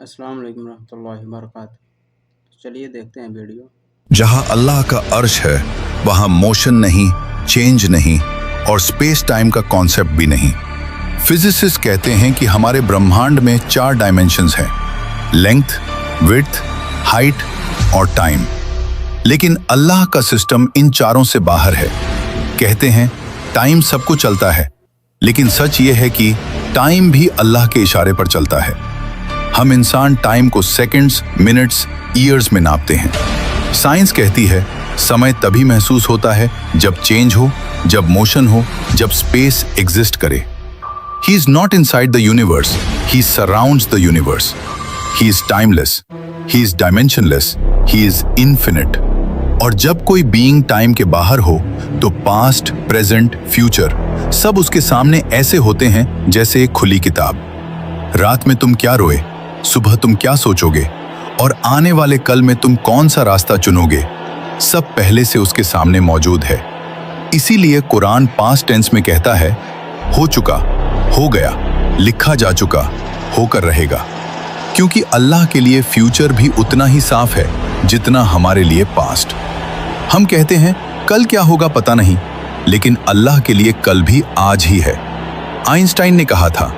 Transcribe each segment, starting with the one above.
अस्सलाम वालेकुम रहमतुल्लाहि व बरकातहू। चलिए देखते हैं वीडियो। जहां अल्लाह का अर्श है वहां मोशन नहीं, चेंज नहीं और स्पेस टाइम का कॉन्सेप्ट भी नहीं। फिजिसिस्ट कहते हैं कि हमारे ब्रह्मांड में 4 डायमेंशंस हैं, लेंथ, विड्थ, हाइट और टाइम। लेकिन अल्लाह का सिस्टम इन चारों से बाहर है। कहते हैं टाइम सबको चलता है, लेकिन सच ये है कि टाइम भी अल्लाह के इशारे पर चलता है। हम इंसान टाइम को सेकंड्स, मिनट्स, ईयर्स में नापते हैं। साइंस कहती है समय तभी महसूस होता है जब चेंज हो, जब मोशन हो, जब स्पेस एग्जिस्ट करे। He is not inside the universe, he surrounds the universe. He is timeless, he is dimensionless, he is infinite. और जब कोई बीइंग टाइम के बाहर हो तो पास्ट, प्रेजेंट, फ्यूचर सब उसके सामने ऐसे होते हैं जैसे एक खुली किताब। रात में तुम क्या रोए, सुबह तुम क्या सोचोगे और आने वाले कल में तुम कौन सा रास्ता चुनोगे, सब पहले से उसके सामने मौजूद है। इसीलिए कुरान पास्ट टेंस में कहता है हो चुका, हो गया, लिखा जा चुका, होकर रहेगा। क्योंकि अल्लाह के लिए फ्यूचर भी उतना ही साफ है जितना हमारे लिए पास्ट। हम कहते हैं कल क्या होगा पता नहीं, लेकिन अल्लाह के लिए कल भी आज ही है। आइंस्टाइन ने कहा था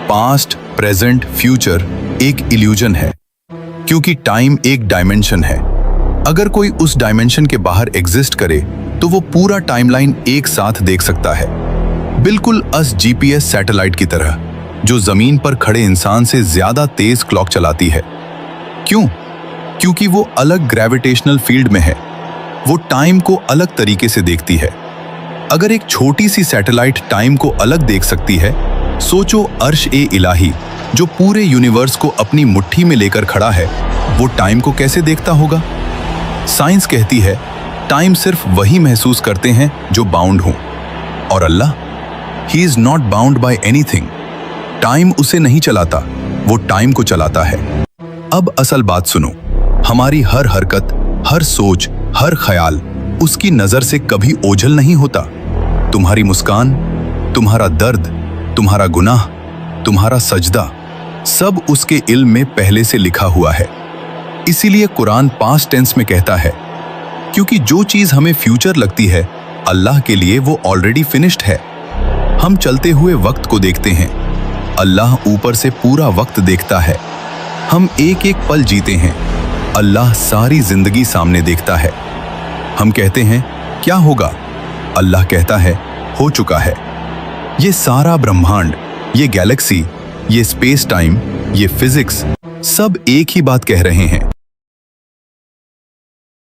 पास्ट, प्रेजेंट, फ्यूचर एक इल्यूजन है, क्योंकि टाइम एक डायमेंशन है। अगर कोई उस डायमेंशन के बाहर एग्जिस्ट करे तो वो पूरा टाइमलाइन एक साथ देख सकता है, बिल्कुल अस जीपीएस सैटेलाइट की तरह, जो जमीन पर खड़े इंसान से ज्यादा तेज क्लॉक चलाती है। क्यों? क्योंकि वो अलग ग्रेविटेशनल फील्ड में है, वो टाइम को अलग तरीके से देखती है। अगर एक छोटी सी सैटेलाइट टाइम को अलग देख सकती है, सोचो अर्श ए इलाही जो पूरे यूनिवर्स को अपनी मुट्ठी में लेकर खड़ा है, वो टाइम को कैसे देखता होगा? साइंस कहती है टाइम सिर्फ वही महसूस करते हैं जो बाउंड हों, और अल्लाह, he is not bound by anything. Time उसे नहीं चलाता, वो टाइम को चलाता है। अब असल बात सुनो, हमारी हर हरकत, हर सोच, हर ख्याल उसकी नजर से कभी ओझल नहीं होता। तुम्हारी मुस्कान, तुम्हारा दर्द, तुम्हारा गुनाह, तुम्हारा सजदा, सब उसके इल्म में पहले से लिखा हुआ है। इसीलिए कुरान पास्ट टेंस में कहता है क्योंकि जो चीज हमें फ्यूचर लगती है, अल्लाह के लिए वो ऑलरेडी फिनिश्ड है। हम चलते हुए वक्त को देखते हैं, अल्लाह ऊपर से पूरा वक्त देखता है। हम एक एक पल जीते हैं, अल्लाह सारी जिंदगी सामने देखता है। हम कहते हैं क्या होगा, अल्लाह कहता है हो चुका है। ये सारा ब्रह्मांड, ये गैलेक्सी, ये स्पेस टाइम, ये फिजिक्स सब एक ही बात कह रहे हैं,